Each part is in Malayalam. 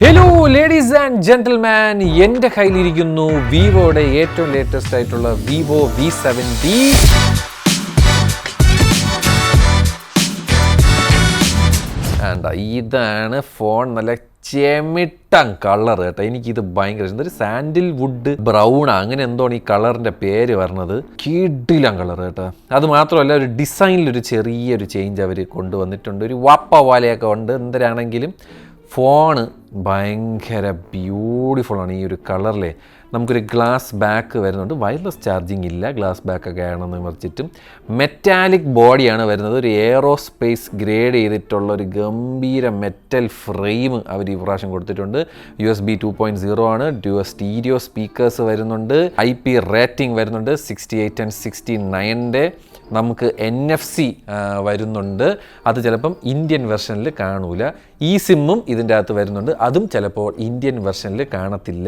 ഹലോ ലേഡീസ് ആൻഡ് ജെന്റിൽമാൻ, എൻ്റെ കയ്യിലിരിക്കുന്നു വിവോയുടെ ഏറ്റവും ലേറ്റസ്റ്റ് ആയിട്ടുള്ള വിവോ V70. ഇതാണ് ഫോൺ. നല്ല ചെമിട്ടൻ കളർ കേട്ടോ. എനിക്കിത് ഭയങ്കര ഇഷ്ടം. ഒരു സാൻഡിൽ വുഡ് ബ്രൗൺ അങ്ങനെ എന്തോണ് ഈ കളറിൻ്റെ പേര് പറഞ്ഞത്. കിടിലൻ കളർ കേട്ടോ. അത് മാത്രമല്ല ഒരു ഡിസൈനിലൊരു ചെറിയൊരു ചേഞ്ച് അവർ കൊണ്ടുവന്നിട്ടുണ്ട്. ഒരു വാപ്പ വാലയൊക്കെ ഉണ്ട്. എന്തരാണെങ്കിലും ഫോണ് ഭയങ്കര ബ്യൂട്ടിഫുള്ളാണ്. ഈ ഒരു കളറിലെ നമുക്കൊരു ഗ്ലാസ് ബാക്ക് വരുന്നുണ്ട്. വയർലെസ് ചാർജിങ് ഇല്ല, ഗ്ലാസ് ബാക്കൊക്കെ ആണെന്ന് മറിച്ചിട്ടും മെറ്റാലിക് ബോഡിയാണ് വരുന്നത്. ഒരു എയറോസ്പേസ് ഗ്രേഡ് ചെയ്തിട്ടുള്ള ഒരു ഗംഭീര മെറ്റൽ ഫ്രെയിം അവർ ഈ പ്രാവശ്യം കൊടുത്തിട്ടുണ്ട്. USB 2.0 ആണ്. ഡ്യുവൽ സ്റ്റീരിയോ സ്പീക്കേഴ്സ് വരുന്നുണ്ട്. IP റേറ്റിംഗ് വരുന്നുണ്ട് 68 and 69. നമുക്ക് NFC വരുന്നുണ്ട്. അത് ചിലപ്പം ഇന്ത്യൻ വെർഷനിൽ കാണൂല. ഈ സിമ്മും ഇതിൻ്റെ അകത്ത് വരുന്നുണ്ട്. അതും ചിലപ്പോൾ ഇന്ത്യൻ വെർഷനിൽ കാണത്തില്ല.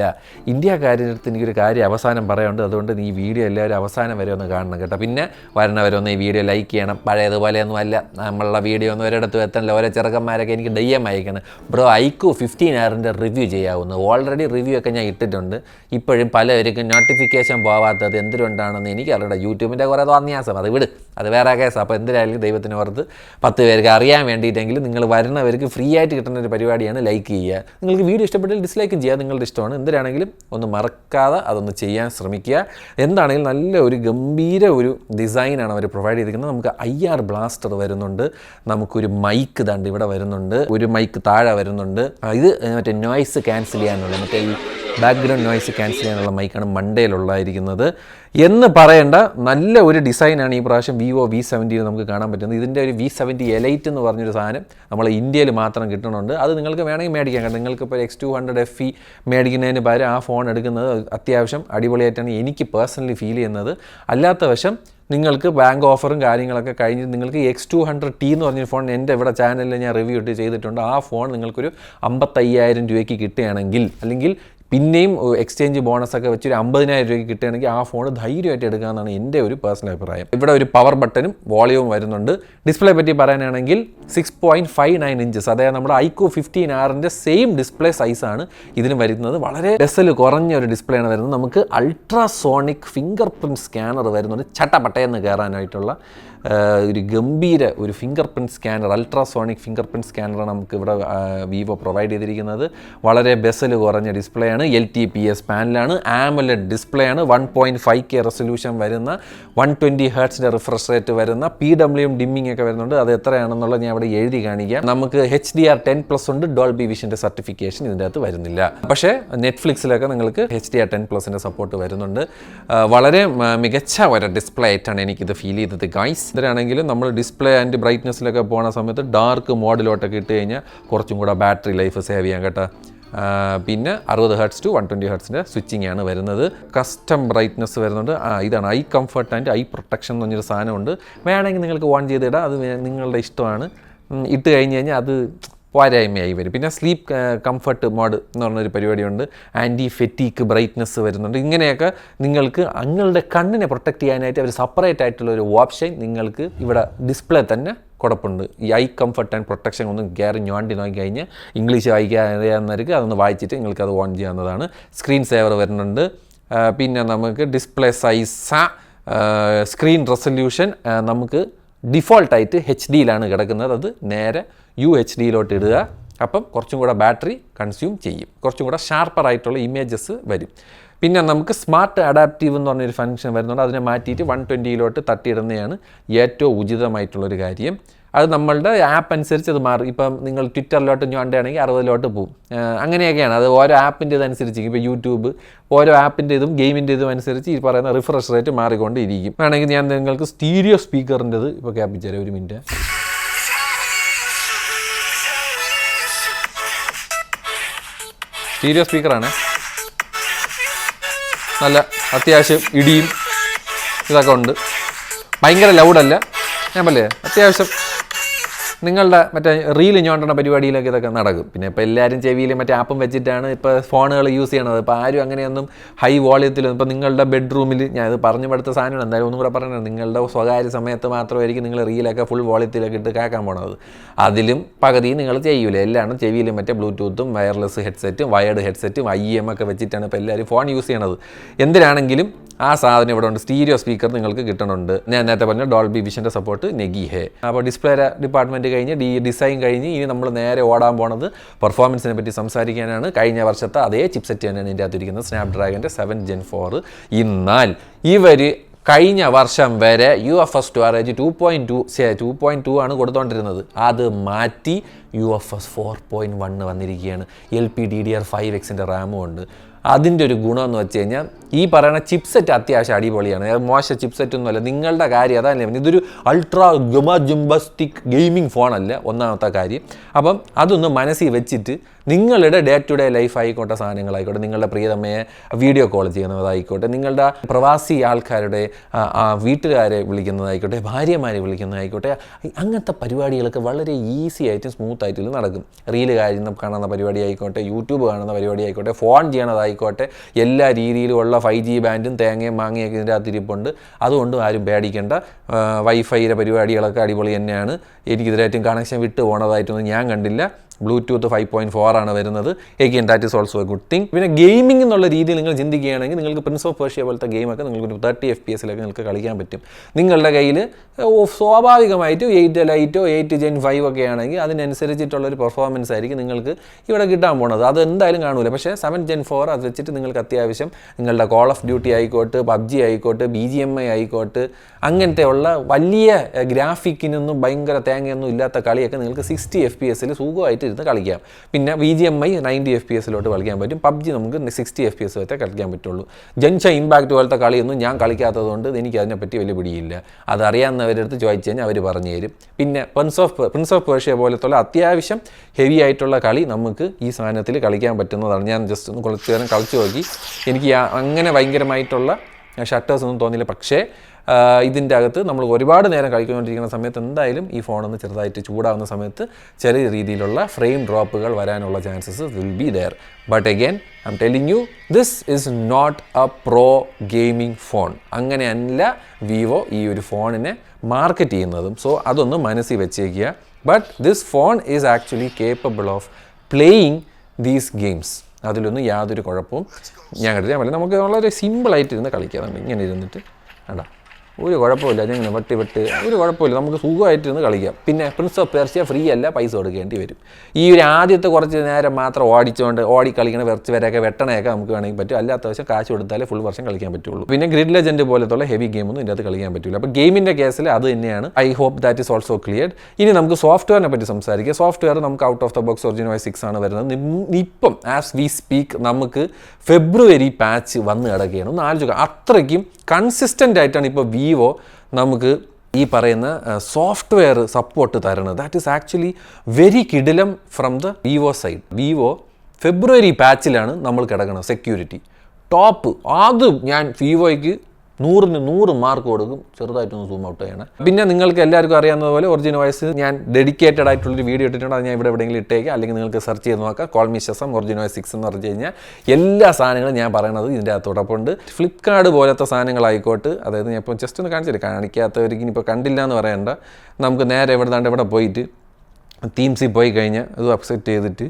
ഇന്ത്യക്കാരുടെ എനിക്കൊരു കാര്യം അവസാനം പറയാനുണ്ട്. അതുകൊണ്ട് ഈ വീഡിയോ എല്ലാവരും അവസാനം വരെ ഒന്ന് കാണണം കേട്ടോ. പിന്നെ വരണവരെ ഒന്ന് ഈ വീഡിയോ ലൈക്ക് ചെയ്യണം. പഴയതുപോലെയൊന്നും അല്ല, നമ്മളുടെ വീഡിയോ ഒന്നും ഒരിടത്തും എത്തണില്ല. ഓരോ ചെറുക്കന്മാരൊക്കെ എനിക്ക് DM അയക്കണം, ബ്രോ iQOO 15R റിവ്യൂ ചെയ്യാവുന്നത്. ഓൾറെഡി റിവ്യൂ ഒക്കെ ഞാൻ ഇട്ടിട്ടുണ്ട്. ഇപ്പോഴും പലർക്കും നോട്ടിഫിക്കേഷൻ പോവാത്തത് എന്തുകൊണ്ടാണെന്ന് എനിക്കറിയണ്ട. യൂട്യൂബിൻ്റെ കുറേ തോന്നിയാസം, അത് വിട്, അത് വേറെ കേസ്. അപ്പോൾ എന്തിനായാലും ദൈവത്തിന് ഓർത്ത് 10 പേർക്ക് അറിയാൻ വേണ്ടിയിട്ടെങ്കിലും നിങ്ങൾ വരുന്നവർക്ക് ഫ്രീ ആയിട്ട് കിട്ടുന്ന ഒരു പരിപാടിയാണ് ലൈക്ക് ചെയ്യുക. നിങ്ങൾക്ക് വീഡിയോ ഇഷ്ടപ്പെട്ടാൽ ഡിസ്ലൈക്കും ചെയ്യുക, നിങ്ങളുടെ ഇഷ്ടമാണ്. എന്തിനാണെങ്കിലും ഒന്ന് മറക്കാതെ അതൊന്ന് ചെയ്യാൻ ശ്രമിക്കുക. എന്താണെങ്കിലും നല്ല ഒരു ഗംഭീര ഒരു ഡിസൈനാണ് അവർ പ്രൊവൈഡ് ചെയ്തിരിക്കുന്നത്. നമുക്ക് IR ബ്ലാസ്റ്റർ വരുന്നുണ്ട്. നമുക്കൊരു മൈക്ക് ദാണ്ട് ഇവിടെ വരുന്നുണ്ട്. ഒരു മൈക്ക് താഴെ വരുന്നുണ്ട്. ഇത് മറ്റേ നോയ്സ് ക്യാൻസൽ ചെയ്യാനുള്ള, മറ്റേ ഈ ബാക്ക്ഗ്രൗണ്ട് നോയ്സ് ക്യാൻസൽ ചെയ്യാനുള്ള മൈക്കാണ് മണ്ടയിലുള്ളതായിരിക്കുന്നത്. എന്ന് പറയേണ്ട നല്ല ഒരു ഡിസൈനാണ് ഈ പ്രാവശ്യം വിവോ V70 നമുക്ക് കാണാൻ പറ്റുന്നത്. ഇതിൻ്റെ ഒരു V70 Elite എന്ന് പറഞ്ഞൊരു സാധനം നമ്മൾ ഇന്ത്യയിൽ മാത്രം കിട്ടുന്നുണ്ട്. അത് നിങ്ങൾക്ക് വേണമെങ്കിൽ മേടിക്കാൻ കേട്ടോ. നിങ്ങൾക്കിപ്പോൾ X200 FE മേടിക്കുന്നതിന് പകരം ആ ഫോൺ എടുക്കുന്നത് അത്യാവശ്യം അടിപൊളിയായിട്ടാണ് എനിക്ക് പേഴ്സണലി ഫീൽ ചെയ്യുന്നത്. അല്ലാത്ത വശം നിങ്ങൾക്ക് ബാങ്ക് ഓഫറും കാര്യങ്ങളൊക്കെ കഴിഞ്ഞ് നിങ്ങൾക്ക് X200T എന്ന് പറഞ്ഞൊരു ഫോൺ എൻ്റെ ഇവിടെ ചാനലിൽ ഞാൻ റിവ്യൂ ഇട്ട് ചെയ്തിട്ടുണ്ട്. ആ ഫോൺ നിങ്ങൾക്കൊരു 55,000 രൂപയ്ക്ക് കിട്ടുകയാണെങ്കിൽ, അല്ലെങ്കിൽ പിന്നെയും എക്സ്ചേഞ്ച് ബോണസൊക്കെ വെച്ചൊരു 50,000 രൂപയ്ക്ക് കിട്ടുകയാണെങ്കിൽ ആ ഫോൺ ധൈര്യമായിട്ട് എടുക്കാമെന്നാണ് എൻ്റെ ഒരു പേഴ്സണൽ അഭിപ്രായം. ഇവിടെ ഒരു പവർ ബട്ടനും വോളിയവും വരുന്നുണ്ട്. ഡിസ്പ്ലേ പറ്റി പറയാനാണെങ്കിൽ 6.59 ഇഞ്ചസ്, അതായത് നമ്മുടെ iQOO 15R സെയിം ഡിസ്പ്ലേ സൈസാണ് ഇതിന് വരുന്നത്. വളരെ ബെസൽ കുറഞ്ഞ ഒരു ഡിസ്പ്ലേ ആണ് വരുന്നത്. നമുക്ക് അൾട്രാസോണിക് ഫിംഗർ പ്രിൻറ്റ് സ്കാനർ വരുന്നുണ്ട്. ചട്ടപ്പട്ടയെന്ന് കയറാനായിട്ടുള്ള ഒരു ഗംഭീര ഒരു fingerprint scanner, ultrasonic fingerprint സ്കാനറാണ് നമുക്ക് ഇവിടെ വിവോ പ്രൊവൈഡ് ചെയ്തിരിക്കുന്നത്. വളരെ ബെസൽ കുറഞ്ഞ ഡിസ്പ്ലേ ആണ്. LTPS പാനലാണ്. AMOLED ഡിസ്പ്ലേ ആണ്. 1.5K റെസൊല്യൂഷൻ വരുന്ന 120 Hz റിഫ്രഷ് റേറ്റ് വരുന്ന PWM ഡിമ്മിങ് ഒക്കെ വരുന്നുണ്ട്. അത് എത്രയാണെന്നുള്ളത് ഞാൻ ഇവിടെ എഴുതി കാണിക്കാം. നമുക്ക് HDR10+ ഉണ്ട്. ഡോൾബി വിഷൻ്റെ സർട്ടിഫിക്കേഷൻ ഇതിൻ്റെ അകത്ത് വരുന്നില്ല. പക്ഷേ നെറ്റ്ഫ്ലിക്സിലൊക്കെ നിങ്ങൾക്ക് HDR10+ൻ്റെ സപ്പോർട്ട് വരുന്നുണ്ട്. വളരെ മികച്ച ഒരു ഡിസ്പ്ലേ ആയിട്ടാണ് എനിക്കിത് ഫീൽ ചെയ്തത് ഗൈസ്. ഇതിലാണെങ്കിലും നമ്മൾ ഡിസ്പ്ലേ ആൻഡ് ബ്രൈറ്റ്നസ്സിലൊക്കെ പോകുന്ന സമയത്ത് ഡാർക്ക് മോഡിലോട്ടൊക്കെ ഇട്ട് കഴിഞ്ഞാൽ കുറച്ചും കൂടെ ബാറ്ററി ലൈഫ് സേവ് ചെയ്യാൻ കേട്ടോ. പിന്നെ 60 Hz to 120 Hz സ്വിച്ചിങ് ആണ് വരുന്നത്. കസ്റ്റം ബ്രൈറ്റ്നസ് വരുന്നുണ്ട്. ഇതാണ് I comfort and eye protection എന്ന് പറഞ്ഞൊരു സാധനമുണ്ട്. വേണമെങ്കിൽ നിങ്ങൾക്ക് ഓൺ ചെയ്തിടാം, അത് നിങ്ങളുടെ ഇഷ്ടമാണ്. ഇട്ട് കഴിഞ്ഞ് കഴിഞ്ഞാൽ അത് പോരായ്മയായി വരും. പിന്നെ സ്ലീപ്പ് കംഫർട്ട് മോഡ് എന്ന് പറഞ്ഞൊരു പരിപാടിയുണ്ട്. ആൻറ്റി ഫെറ്റീക്ക് ബ്രൈറ്റ്നസ് വരുന്നുണ്ട്. ഇങ്ങനെയൊക്കെ നിങ്ങൾക്ക് നിങ്ങളുടെ കണ്ണിനെ പ്രൊട്ടക്റ്റ് ചെയ്യാനായിട്ട് അവർ സെപ്പറേറ്റ് ആയിട്ടുള്ള ഒരു ഓപ്ഷൻ നിങ്ങൾക്ക് ഇവിടെ ഡിസ്പ്ലേ തന്നെ കുഴപ്പമുണ്ട്. ഈ ഐ കംഫർട്ട് ആൻഡ് പ്രൊട്ടക്ഷൻ ഒന്ന് കയറി ഞോണ്ടി നോക്കി കഴിഞ്ഞാൽ ഇംഗ്ലീഷ് വായിക്കാൻ അറിയാവുന്നവർക്ക് അതൊന്ന് വായിച്ചിട്ട് നിങ്ങൾക്ക് അത് ഓൺ ചെയ്യാവുന്നതാണ്. സ്ക്രീൻ സേവർ വരുന്നുണ്ട്. പിന്നെ നമുക്ക് ഡിസ്പ്ലേ സൈസ്, സ്ക്രീൻ റെസൊല്യൂഷൻ നമുക്ക് ഡിഫോൾട്ടായിട്ട് HD കിടക്കുന്നത്. അത് നേരെ UHD ഇടുക. അപ്പം കുറച്ചും കൂടെ ബാറ്ററി കൺസ്യൂം ചെയ്യും. കുറച്ചും കൂടെ ഷാർപ്പറായിട്ടുള്ള ഇമേജസ് വരും. പിന്നെ നമുക്ക് സ്മാർട്ട് അഡാപ്റ്റീവ് എന്ന് പറഞ്ഞൊരു ഫംഗ്ഷൻ വരുന്നുണ്ട്. അതിനെ മാറ്റിയിട്ട് 120 തട്ടിയിടുന്നതാണ് ഏറ്റവും ഉചിതമായിട്ടുള്ളൊരു കാര്യം. അത് നമ്മളുടെ ആപ്പ് അനുസരിച്ച് അത് മാറും. ഇപ്പം നിങ്ങൾ ട്വിറ്ററിലോട്ട് ഞോണ്ടുകയാണെങ്കിൽ 60 പോകും. അങ്ങനെയൊക്കെയാണ്. അത് ഓരോ ആപ്പിൻ്റെ ഇതനുസരിച്ച്. ഇപ്പോൾ യൂട്യൂബ് ഓരോ ആപ്പിൻ്റെ ഇതും ഗെയിമിൻ്റെ ഇതും അനുസരിച്ച് ഈ പറയുന്ന റിഫ്രഷ് റേറ്റ് മാറിക്കൊണ്ടിരിക്കും. വേണമെങ്കിൽ ഞാൻ നിങ്ങൾക്ക് സ്റ്റീരിയോ സ്പീക്കറിൻ്റെത് ഇപ്പോൾ കേൾപ്പിച്ചു തരാം. ഒരു മിനിറ്റ്. സ്റ്റീരിയോ സ്പീക്കറാണ്. നല്ല അത്യാവശ്യം ഇടിയും ഇതൊക്കെ ഉണ്ട്. ഭയങ്കര ലൗഡല്ല, ഞാൻ പറയേ അത്യാവശ്യം നിങ്ങളുടെ മറ്റേ റീൽ ഞോണ്ടുന്ന പരിപാടിയിലൊക്കെ ഇതൊക്കെ നടക്കും. പിന്നെ ഇപ്പോൾ എല്ലാവരും ചെവിയിൽ മറ്റേ ആപ്പും വെച്ചിട്ടാണ് ഇപ്പോൾ ഫോണുകൾ യൂസ് ചെയ്യണത്. ഇപ്പോൾ ആരും അങ്ങനെയൊന്നും ഹൈ വോളിയത്തിലൊന്നും ഇപ്പോൾ നിങ്ങളുടെ ബെഡ്റൂമിൽ ഞാൻ ഇത് പറഞ്ഞു പടുത്ത സാധനമാണ്, എന്തായാലും ഒന്നും കൂടെ പറയുന്നത്, നിങ്ങളുടെ സ്വകാര്യ സമയത്ത് മാത്രമായിരിക്കും നിങ്ങൾ റീലൊക്കെ ഫുൾ വോളിയത്തിലൊക്കെ ഇട്ട് കേൾക്കാൻ പോണത്. അതിലും പകുതി നിങ്ങൾ ചെയ്യൂല. എല്ലാം ചെവിയിലും മറ്റേ ബ്ലൂടൂത്തും വയർലെസ് ഹെഡ്സെറ്റും വയർഡ് ഹെഡ്സെറ്റും IM ഒക്കെ വെച്ചിട്ടാണ് ഇപ്പോൾ എല്ലാവരും ഫോൺ യൂസ് ചെയ്യണത്. എന്തിനാണെങ്കിലും ആ സാധനം ഇവിടെ ഉണ്ട്. സ്റ്റീരിയോ സ്പീക്കർ നിങ്ങൾക്ക് കിട്ടണുണ്ട്. ഞാൻ നേരത്തെ പറഞ്ഞ ഡോൾബി വിഷൻ്റെ സപ്പോർട്ട് നെഗി ഹേ. അപ്പോൾ ഡിസ്പ്ലേ ഡിപ്പാർട്ട്മെൻറ്റ് കഴിഞ്ഞ് ഡിസൈൻ കഴിഞ്ഞ് ഇനി നമ്മൾ നേരെ ഓടാൻ പോണത് പെർഫോമൻസിനെ പറ്റി സംസാരിക്കാനാണ്. കഴിഞ്ഞ വർഷത്തെ അതേ ചിപ്സെറ്റ് തന്നെയാണ് ഇതിൻ്റെ അകത്തിരിക്കുന്നത്, സ്നാപ്ഡ്രാഗൻ്റെ 7 Gen 4. എന്നാൽ ഇവർ കഴിഞ്ഞ വർഷം വരെ UFS സ്റ്റോറേജ് 2.2 ആണ് കൊടുത്തുകൊണ്ടിരുന്നത്. അത് മാറ്റി UFS 4.1 വന്നിരിക്കുകയാണ്. LPDDR5Xൻ്റെ റാമും ഉണ്ട്. അതിൻ്റെ ഒരു ഗുണമെന്ന് വെച്ച് കഴിഞ്ഞാൽ ഈ പറയുന്ന ചിപ്സെറ്റ് അത്യാവശ്യം അടിപൊളിയാണ്. മോശം ചിപ്സെറ്റ് ഒന്നുമല്ല. നിങ്ങളുടെ കാര്യം അതല്ലേ, ഇതൊരു അൾട്രാ ജുംബസ്റ്റിക് ഗെയിമിംഗ് ഫോണല്ല, ഒന്നാമത്തെ കാര്യം. അപ്പം അതൊന്ന് മനസ്സിൽ വെച്ചിട്ട് നിങ്ങളുടെ ഡേ ടു ഡേ ലൈഫ് ആയിക്കോട്ടെ, സാധനങ്ങളായിക്കോട്ടെ, നിങ്ങളുടെ പ്രിയതമ്മയെ വീഡിയോ കോൾ ചെയ്യുന്നതായിക്കോട്ടെ, നിങ്ങളുടെ പ്രവാസി ആൾക്കാരുടെ വീട്ടുകാരെ വിളിക്കുന്നതായിക്കോട്ടെ, ഭാര്യമാരെ വിളിക്കുന്നതായിക്കോട്ടെ, അങ്ങനത്തെ പരിപാടികളൊക്കെ വളരെ ഈസി ആയിട്ടും സ്മൂത്ത് ആയിട്ടും നടക്കും. റീല് കാണുന്ന പരിപാടി ആയിക്കോട്ടെ, യൂട്യൂബ് കാണുന്ന പരിപാടി ആയിക്കോട്ടെ, ഫോൺ ചെയ്യണതായിക്കോട്ടെ, എല്ലാ രീതിയിലുമുള്ള 5G ബാൻഡും തേങ്ങയും മാങ്ങയൊക്കെ ഇതിൻ്റെ അകത്ത് ഇരിപ്പുണ്ട്. അതുകൊണ്ട് ആരും പേടിക്കേണ്ട. വൈഫൈയുടെ പരിപാടികളൊക്കെ അടിപൊളി തന്നെയാണ്. എനിക്കിതിലായിട്ടും കണക്ഷൻ വിട്ട് പോണതായിട്ടൊന്നും ഞാൻ കണ്ടില്ല. ബ്ലൂടൂത്ത് 5.4 ആണ് വരുന്നത്. Again that is also A good thing. പിന്നെ ഗെയിമിംഗ് എന്നുള്ള രീതിയിൽ നിങ്ങൾ ചിന്തിക്കുകയാണെങ്കിൽ നിങ്ങൾക്ക് പ്രിൻസ് ഓഫ് പേർഷ്യ പോലത്തെ ഗെയിമൊക്കെ നിങ്ങൾക്ക് 30 FPS നിങ്ങൾക്ക് കളിക്കാൻ പറ്റും. നിങ്ങളുടെ കയ്യിൽ സ്വാഭാവികമായിട്ടും 8 ലൈറ്റോ 8 Gen 5 ഒക്കെ ആണെങ്കിൽ അതിനനുസരിച്ചിട്ടുള്ളൊരു പെർഫോമൻസ് ആയിരിക്കും നിങ്ങൾക്ക് ഇവിടെ കിട്ടാൻ പോണത്. അത് എന്തായാലും കാണൂല. പക്ഷേ 7 Gen 4 അത് വെച്ചിട്ട് നിങ്ങൾക്ക് അത്യാവശ്യം നിങ്ങളുടെ കോൾ ഓഫ് ഡ്യൂട്ടി ആയിക്കോട്ടെ, PUBG ആയിക്കോട്ടെ, BGMI ആയിക്കോട്ടെ, അങ്ങനത്തെ ഉള്ള വലിയ ഗ്രാഫിക്കിനൊന്നും ഭയങ്കര തേങ്ങയൊന്നും ഇല്ലാത്ത കളിയൊക്കെ നിങ്ങൾക്ക് 60 FPS സുഖമായിട്ട് ഇരുന്ന് കളിക്കാം. പിന്നെ BGMI 90 FPS കളിക്കാൻ പറ്റും. PUBG നമുക്ക് 60 FPS വരെ കളിക്കാൻ പറ്റുള്ളൂ. ജൻഷൻ ഇമ്പാക്റ്റ് പോലത്തെ കളിയൊന്നും ഞാൻ കളിക്കാത്തതുകൊണ്ട് എനിക്ക് അതിനെപ്പറ്റി വലിയ പിടിയില്ല. അതറിയാവുന്നവരുടെ അടുത്ത് ചോദിച്ചു കഴിഞ്ഞാൽ അവർ പറഞ്ഞു തരും. പിന്നെ പ്രിൻസ് ഓഫ് പേർഷ്യ പോലത്തുള്ള അത്യാവശ്യം ഹെവി ആയിട്ടുള്ള കളി നമുക്ക് ഈ സാധനത്തിൽ കളിക്കാൻ പറ്റുന്നതാണ്. ഞാൻ ജസ്റ്റ് ഒന്ന് കുറച്ച് നേരം കളിച്ചു നോക്കി. എനിക്ക് അങ്ങനെ ഭയങ്കരമായിട്ടുള്ള ഷട്ടേഴ്സ് ഒന്നും തോന്നിയില്ല. പക്ഷേ ഇതിൻ്റെ അകത്ത് നമ്മൾ ഒരുപാട് നേരം കളിച്ചുകൊണ്ടിരിക്കുന്ന സമയത്ത് എന്തായാലും ഈ ഫോണൊന്ന് ചെറുതായിട്ട് ചൂടാവുന്ന സമയത്ത് ചെറിയ രീതിയിലുള്ള ഫ്രെയിം ഡ്രോപ്പുകൾ വരാനുള്ള chances will be there. But again I'm telling you, this is not a pro gaming phone. അങ്ങനെയല്ല വിവോ ഈ ഒരു ഫോണിനെ മാർക്കറ്റ് ചെയ്യുന്നതും. സോ അതൊന്ന് മനസ്സിൽ വെച്ചേക്കുക. But this phone is actually capable of playing these games. അതിലൊന്നും യാതൊരു കുഴപ്പവും ഞാൻ കണ്ടില്ല. നമുക്ക് വളരെ സിമ്പിളായിട്ട് ഇരുന്ന് കളിക്കാം. ഇങ്ങനെ ഇരുന്നിട്ട് വേണ്ട, ഒരു കുഴപ്പമില്ല. ഞാൻ ഇങ്ങനെ വെട്ടി ഒരു കുഴപ്പമില്ല, നമുക്ക് സുഖമായിട്ടിരുന്ന് കളിക്കാം. പിന്നെ പ്രിൻസ് ഓഫ് പേർഷ്യ ഫ്രീ അല്ല, പൈസ കൊടുക്കേണ്ടി വരും. ഈ ഒരു ആദ്യത്തെ കുറച്ച് നേരം മാത്രം ഓടി കളിക്കണ വരെയൊക്കെ വെട്ടണയൊക്കെ നമുക്ക് വേണമെങ്കിൽ പറ്റും. അല്ലാത്ത വശം കാശ് കൊടുത്താലേ ഫുൾ വർഷം കളിക്കാൻ പറ്റുള്ളൂ. പിന്നെ ഗ്രിഡ് ലെജൻഡ് പോലത്തുള്ള ഹെവി ഗെയിമൊന്നും ഇതിൻ്റെ അകത്ത് കളിക്കാൻ പറ്റില്ല. അപ്പോൾ ഗെയിമിൻ്റെ കേസിൽ അത് തന്നെയാണ്. I hope that is also cleared. ഇനി നമുക്ക് സോഫ്റ്റ്വെയറിനെ പറ്റി സംസാരിക്കുക. സോഫ്റ്റ്വെയർ നമുക്ക് out of the box OriginOS 6 ആണ് വരുന്നത്. ഇപ്പം ആസ് വി സ്പീക്ക് നമുക്ക് ഫെബ്രുവരി പാച്ച് വന്ന് കിടക്കുകയാണ്. ഒന്ന് ആലോചിക്കുക, അത്രയ്ക്കും കൺസിസ്റ്റൻ്റ് ആയിട്ടാണ് ഇപ്പോൾ വിവോ നമുക്ക് ഈ പറയുന്ന സോഫ്റ്റ്വെയർ സപ്പോർട്ട് തരുന്നത്. ദാറ്റ് ഈസ് ആക്ച്വലി വെരി കിടിലം from the Vivo side. Vivo February പാച്ചിലാണ് നമ്മൾ കിടക്കുന്നത്. Security top. അത് ഞാൻ വിവോയ്ക്ക് 100ന് 100 മാർക്ക് കൊടുക്കും. ചെറുതായിട്ടൊന്ന് സൂം ഔട്ട് ചെയ്യണം. പിന്നെ നിങ്ങൾക്ക് എല്ലാവർക്കും അറിയാവുന്നതുപോലെ OriginOS ഞാൻ ഡെഡിക്കേറ്റഡ് ആയിട്ടുള്ളൊരു വീഡിയോ ഇട്ടിട്ടുണ്ട്. അത് ഞാൻ ഇവിടെ എവിടെയെങ്കിലും ഇട്ടേക്കാം, അല്ലെങ്കിൽ നിങ്ങൾക്ക് സെർച്ച് ചെയ്ത് നോക്കാം. കോൾ മീ ശസം OriginOS 6 എന്ന് പറഞ്ഞു കഴിഞ്ഞാൽ എല്ലാ സാധനങ്ങളും ഞാൻ പറയണത് ഇതിൻ്റെ അകത്തോടൊപ്പമുണ്ട്. ഫ്ലിപ്കാർട്ട് പോലത്തെ സാധനങ്ങളായിക്കോട്ടെ, അതായത് ഞാൻ ഇപ്പോൾ ജസ്റ്റ് ഒന്ന് കാണിച്ചിട്ട്, കാണിക്കാത്തവർക്ക് ഇനിയിപ്പോൾ കണ്ടില്ല എന്ന് പറയണ്ട. നമുക്ക് നേരെ ഇവിടെ പോയിട്ട് തീംസിൽ പോയി കഴിഞ്ഞാൽ അത് അപ്സെറ്റ് ചെയ്തിട്ട്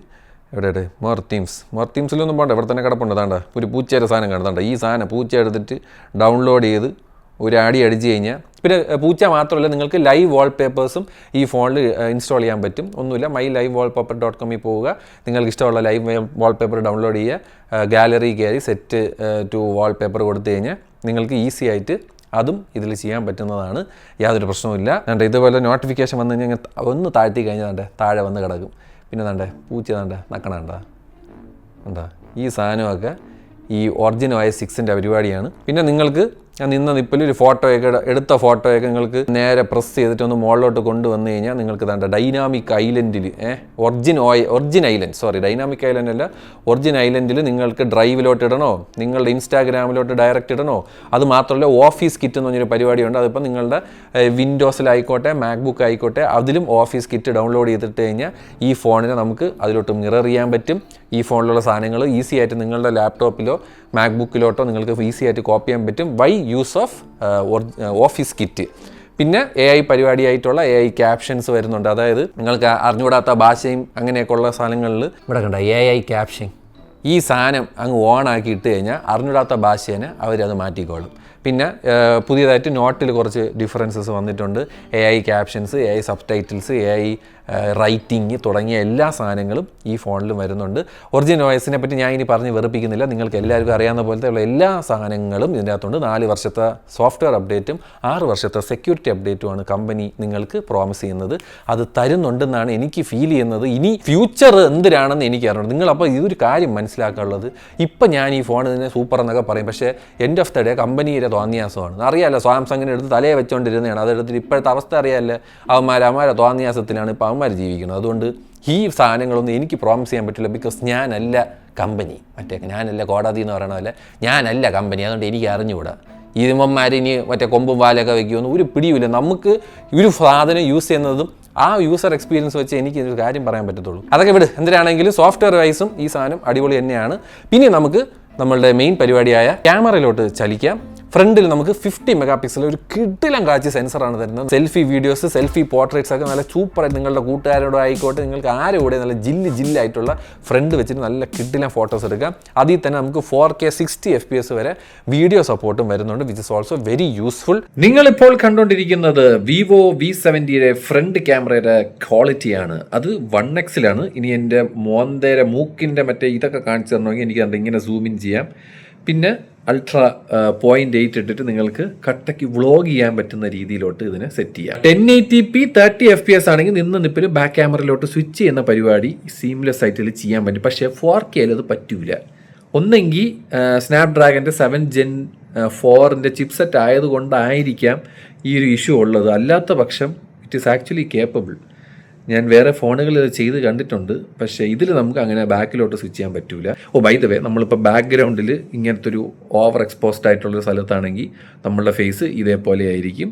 എവിടെ മോർ തീംസിലൊന്നും പോകണ്ട, ഇവിടെ തന്നെ കിടപ്പുണ്ട്. താണ്ട ഒരു പൂച്ചയുടെ സാധനം കാണുന്നുണ്ട്. ഈ സാധനം പൂച്ച എടുത്തിട്ട് ഡൗൺലോഡ് ചെയ്ത് ഒരു അടിച്ച് കഴിഞ്ഞാൽ, പിന്നെ പൂച്ച മാത്രമല്ല, നിങ്ങൾക്ക് ലൈവ് വാൾപേപ്പേഴ്സും ഈ ഫോണിൽ ഇൻസ്റ്റാൾ ചെയ്യാൻ പറ്റും. ഒന്നുമില്ല, mylivewallpaper.com പോവുക. നിങ്ങൾക്ക് ഇഷ്ടമുള്ള ലൈവ് വാൾപേപ്പർ ഡൗൺലോഡ് ചെയ്യുക. ഗാലറി കയറി സെറ്റ് ടു വാൾപേപ്പർ കൊടുത്തു കഴിഞ്ഞാൽ നിങ്ങൾക്ക് ഈസി ആയിട്ട് അതും ഇതിൽ ചെയ്യാൻ പറ്റുന്നതാണ്. യാതൊരു പ്രശ്നവുമില്ല. ഇതുപോലെ നോട്ടിഫിക്കേഷൻ വന്നു കഴിഞ്ഞാൽ ഒന്ന് താഴ്ത്തി കഴിഞ്ഞാൽ താഴെ വന്ന് കിടക്കും. പിന്നെ പൂച്ച നക്കണണ്ട. ഈ സാധനമൊക്കെ ഈ OriginOS 6ൻ്റെ പരിപാടിയാണ്. പിന്നെ നിങ്ങൾക്ക് ഞാൻ നിന്ന നിപ്പിൽ ഒരു എടുത്ത ഫോട്ടോയൊക്കെ നിങ്ങൾക്ക് നേരെ പ്രസ് ചെയ്തിട്ട് ഒന്ന് മുകളിലോട്ട് കൊണ്ടുവന്നു കഴിഞ്ഞാൽ നിങ്ങൾക്ക് വേണ്ട ഡൈനാമിക് ഐലൻഡിൽ ഒറിജിൻ ഐലൻഡ് ഡൈനാമിക് ഐലൻഡ് അല്ല, ഒറിജിൻ ഐലൻഡിൽ നിങ്ങൾക്ക് ഡ്രൈവിലോട്ട് ഇടണോ, നിങ്ങളുടെ ഇൻസ്റ്റാഗ്രാമിലോട്ട് ഡയറക്റ്റ് ഇടണോ, അത് മാത്രമല്ല ഓഫീസ് കിറ്റ് എന്ന് പറഞ്ഞൊരു പരിപാടിയുണ്ട്. അതിപ്പോൾ നിങ്ങളുടെ വിൻഡോസിലായിക്കോട്ടെ മാക്ബുക്ക് ആയിക്കോട്ടെ അതിലും ഓഫീസ് കിറ്റ് ഡൗൺലോഡ് ചെയ്തിട്ട് കഴിഞ്ഞാൽ ഈ ഫോണിനെ നമുക്ക് അതിലോട്ട് മിറർ ചെയ്യാൻ പറ്റും. ഈ ഫോണിലുള്ള സാധനങ്ങൾ ഈസി ആയിട്ട് നിങ്ങളുടെ ലാപ്ടോപ്പിലോ മാക്ബുക്കിലോട്ടോ നിങ്ങൾക്ക് ഈസി ആയിട്ട് കോപ്പി ചെയ്യാൻ പറ്റും by use of office kit. പിന്നെ AI പരിപാടിയായിട്ടുള്ള AI ക്യാപ്ഷൻസ് വരുന്നുണ്ട്. അതായത് നിങ്ങൾക്ക് അറിഞ്ഞുകൂടാത്ത ഭാഷയും അങ്ങനെയൊക്കെയുള്ള സാധനങ്ങളിൽ ഇവിടെ കണ്ട AI ക്യാപ്ഷൻ, ഈ സാധനം അങ്ങ് ഓണാക്കി ഇട്ട് കഴിഞ്ഞാൽ അറിഞ്ഞുകൂടാത്ത ഭാഷേനെ അവരത് മാറ്റിക്കോളും. പിന്നെ പുതിയതായിട്ട് നോട്ടിൽ കുറച്ച് ഡിഫറൻസസ് വന്നിട്ടുണ്ട്. AI captions, AI subtitles, AI writing തുടങ്ങിയ എല്ലാ സാധനങ്ങളും ഈ ഫോണിലും വരുന്നുണ്ട്. ഒറിജിനൽ OSനെ പറ്റി ഞാൻ ഇനി പറഞ്ഞ് വെറുപ്പിക്കുന്നില്ല, നിങ്ങൾക്ക് എല്ലാവർക്കും അറിയാവുന്ന പോലത്തെ ഉള്ള എല്ലാ സാധനങ്ങളും ഇതിൻ്റെ അകത്തുണ്ട്. 4 വർഷത്തെ സോഫ്റ്റ്വെയർ അപ്ഡേറ്റും 6 വർഷത്തെ സെക്യൂരിറ്റി അപ്ഡേറ്റുമാണ് കമ്പനി നിങ്ങൾക്ക് പ്രോമിസ് ചെയ്യുന്നത്. അത് തരുന്നുണ്ടെന്നാണ് എനിക്ക് ഫീൽ ചെയ്യുന്നത്. ഇനി ഫ്യൂച്ചർ എന്തിനാണെന്ന് എനിക്ക് അറിയണം. നിങ്ങളപ്പോൾ ഇതൊരു കാര്യം മനസ്സിലാക്കാനുള്ളത്, ഇപ്പം ഞാൻ ഈ ഫോൺ ഇതിനെ സൂപ്പർ എന്നൊക്കെ പറയും, പക്ഷേ എൻഡ് ഓഫ് ദ ഡേ കമ്പനിയുടെ തോന്നിയാസമാണ്. അറിയാമല്ലോ, സാംസങ്ങിനെ എടുത്ത് തലയെ വെച്ചുകൊണ്ടിരുന്നതാണ്. അതെടുത്തിട്ട് ഇപ്പോഴത്തെ അവസ്ഥ അറിയാമല്ലോ, അവന്മാരെ തോന്നിയാസത്തിലാണ് ഇപ്പോൾ അവന്മാർ ജീവിക്കുന്നത്. അതുകൊണ്ട് ഈ സാധനങ്ങളൊന്നും എനിക്ക് പ്രോമിസ് ചെയ്യാൻ പറ്റില്ല. ബിക്കോസ് ഞാനല്ല കമ്പനി, ഞാനല്ല കോടതി എന്ന് പറയണമല്ല, ഞാനല്ല കമ്പനി. അതുകൊണ്ട് എനിക്ക് അറിഞ്ഞുകൂടാ. ഇരുമന്മാർ ഇനി കൊമ്പും വാലൊക്കെ വയ്ക്കുമെന്ന് ഒരു പിടിയുമില്ല. നമുക്ക് ഒരു സാധനം യൂസ് ചെയ്യുന്നതും ആ യൂസർ എക്സ്പീരിയൻസ് വെച്ച് എനിക്ക് ഒരു കാര്യം പറയാൻ പറ്റത്തുള്ളൂ. അതൊക്കെ വിട്, എന്തിനാണെങ്കിലും സോഫ്റ്റ്വെയർ വൈസും ഈ സാധനം അടിപൊളി തന്നെയാണ്. പിന്നെ നമുക്ക് നമ്മളുടെ മെയിൻ പരിപാടിയായ ക്യാമറയിലോട്ട് ചലിക്കാം. ഫ്രണ്ടിൽ നമുക്ക് 50 മെഗാ പിക്സൽ ഒരു കിടിലം കാഴ്ച സെൻസറാണ് തരുന്നത്. സെൽഫി വീഡിയോസ്, സെൽഫി പോർട്രേറ്റ്സ് ഒക്കെ നല്ല സൂപ്പറായിട്ട് നിങ്ങൾക്ക് കൂട്ടുകാരോട് ആയിക്കോട്ടെ, നിങ്ങൾക്ക് ആരോടെ നല്ല ജില്ലായിട്ടുള്ള ഫ്രണ്ട് വെച്ചിട്ട് നല്ല കിടിലം ഫോട്ടോസ് എടുക്കാം. അതിൽ തന്നെ നമുക്ക് 4K 60 FPS വരെ വീഡിയോ സപ്പോർട്ടും വരുന്നുണ്ട്, which is also very useful. നിങ്ങളിപ്പോൾ കണ്ടുകൊണ്ടിരിക്കുന്നത് വിവോ V70യുടെ ഫ്രണ്ട് ക്യാമറയുടെ ക്വാളിറ്റിയാണ്. അത് 1x ഇനി എൻ്റെ മോന്തേരെ മൂക്കിൻ്റെ ഇതൊക്കെ കാണിച്ചു തരണമെങ്കിൽ എനിക്ക് ഇങ്ങനെ സൂം ഇൻ ചെയ്യാം. പിന്നെ അൾട്രാ 0.8 ഇട്ടിട്ട് നിങ്ങൾക്ക് കട്ടയ്ക്ക് വ്ളോഗ് ചെയ്യാൻ പറ്റുന്ന രീതിയിലോട്ട് ഇതിനെ സെറ്റ് ചെയ്യാം. 1080p 30 FPS ആണെങ്കിൽ നിപ്പിൽ ബാക്ക് ക്യാമറയിലോട്ട് സ്വിച്ച് ചെയ്യുന്ന പരിപാടി സീംലെസ് ആയിട്ട് ചെയ്യാൻ പറ്റും. പക്ഷേ 4K അത് പറ്റൂല. ഒന്നെങ്കിൽ സ്നാപ്ഡ്രാഗൻ്റെ 7 Gen 4 ചിപ്സെറ്റ് ആയതുകൊണ്ടായിരിക്കാം ഈ ഒരു ഇഷ്യൂ ഉള്ളത്. അല്ലാത്ത പക്ഷം ഇറ്റ് ഈസ് ആക്ച്വലി കേപ്പബിൾ. ഞാൻ വേറെ ഫോണുകളിൽ ഇത് ചെയ്ത് കണ്ടിട്ടുണ്ട്, പക്ഷേ ഇതിൽ നമുക്ക് അങ്ങനെ ബാക്കിലോട്ട് സ്വിച്ച് ചെയ്യാൻ പറ്റൂല. ബൈ ദ വേ, നമ്മളിപ്പോൾ ബാക്ക്ഗ്രൗണ്ടിൽ ഇങ്ങനത്തെ ഒരു ഓവർ എക്സ്പോസ്ഡ് ആയിട്ടുള്ളൊരു സ്ഥലത്താണെങ്കിൽ നമ്മളുടെ ഫേസ് ഇതേപോലെ ആയിരിക്കും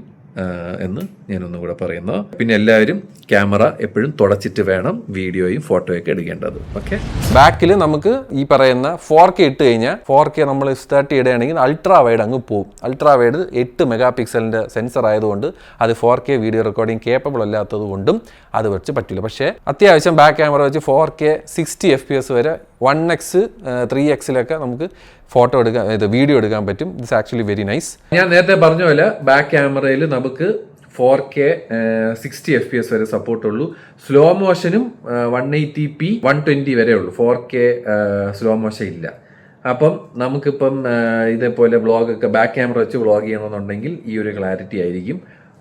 എന്ന് ഞാനൊന്നും കൂടെ പറയുന്നു. പിന്നെ എല്ലാവരും ക്യാമറ എപ്പോഴും തുടച്ചിട്ട് വേണം വീഡിയോയും ഫോട്ടോയൊക്കെ എടുക്കേണ്ടത്. ഓക്കെ, ബാക്കിൽ നമുക്ക് ഈ പറയുന്ന 4K ഇട്ട് കഴിഞ്ഞാൽ 4K നമ്മൾ 30 ഇടുകയാണെങ്കിൽ അൾട്രാ വൈഡ് അങ്ങ് പോകും. അൾട്രാ വൈഡ് 8 മെഗാ പിക്സലിൻ്റെ സെൻസർ ആയതുകൊണ്ട് അത് 4K വീഡിയോ റെക്കോർഡിംഗ് കേപ്പബിൾ അല്ലാത്തത് കൊണ്ടും അത് വെച്ച് പറ്റില്ല. പക്ഷേ അത്യാവശ്യം ബാക്ക് ക്യാമറ വെച്ച് 4K 60 FPS വരെ 1x 3x നമുക്ക് ഫോട്ടോ എടുക്കാൻ, വീഡിയോ എടുക്കാൻ പറ്റും. It's actually very nice. ഞാൻ നേരത്തെ പറഞ്ഞ പോലെ ബാക്ക് ക്യാമറയിൽ നമുക്ക് 4K 60 FPS വരെ സപ്പോർട്ടുള്ളൂ. സ്ലോ മോഷനും 180p 120 വരെ ഉള്ളൂ. 4K സ്ലോ മോഷൻ ഇല്ല. അപ്പം നമുക്കിപ്പം ഇതേപോലെ വ്ളോഗൊക്കെ ബാക്ക് ക്യാമറ വെച്ച് വ്ളോഗ് ചെയ്യണമെന്നുണ്ടെങ്കിൽ ഈ ഒരു ക്ലാരിറ്റി ആയിരിക്കും.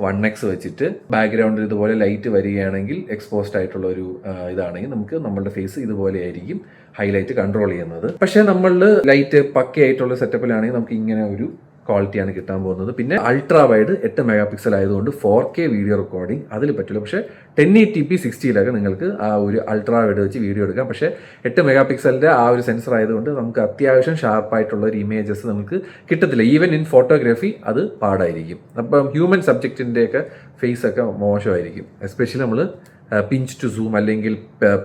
1x വെച്ചിട്ട് ബാക്ക്ഗ്രൗണ്ടിൽ ഇതുപോലെ ലൈറ്റ് വരികയാണെങ്കിൽ എക്സ്പോസ്ഡ് ആയിട്ടുള്ള ഒരു ഇതാണെങ്കിൽ നമുക്ക് നമ്മളുടെ ഫേസ് ഇതുപോലെ ആയിരിക്കും ഹൈലൈറ്റ് കൺട്രോൾ ചെയ്യുന്നത്. പക്ഷേ നമ്മളിൽ ലൈറ്റ് പക്കയായിട്ടുള്ള സെറ്റപ്പിലാണെങ്കിൽ നമുക്ക് ഇങ്ങനെ ഒരു ക്വാളിറ്റിയാണ് കിട്ടാൻ പോകുന്നത്. പിന്നെ അൾട്രാ വൈഡ് 8 മെഗാ പിക്സൽ ആയതുകൊണ്ട് 4K വീഡിയോ റെക്കോർഡിംഗ് അതിൽ പറ്റില്ല. പക്ഷേ 1080p 60 നിങ്ങൾക്ക് ആ ഒരു അൾട്രാ വൈഡ് വെച്ച് വീഡിയോ എടുക്കാം. പക്ഷേ 8 മെഗാ പിക്സലിൻ്റെ ആ ഒരു സെൻസർ ആയതുകൊണ്ട് നമുക്ക് അത്യാവശ്യം ഷാർപ്പായിട്ടുള്ള ഒരു ഇമേജസ് നമുക്ക് കിട്ടത്തില്ല. ഈവൻ ഇൻ ഫോട്ടോഗ്രാഫി അത് പാടായിരിക്കും. അപ്പം ഹ്യൂമൻ സബ്ജക്റ്റിൻ്റെയൊക്കെ ഫേസ് ഒക്കെ മോശമായിരിക്കും. എസ്പെഷ്യലി നമ്മൾ പിഞ്ച് ടു സൂം അല്ലെങ്കിൽ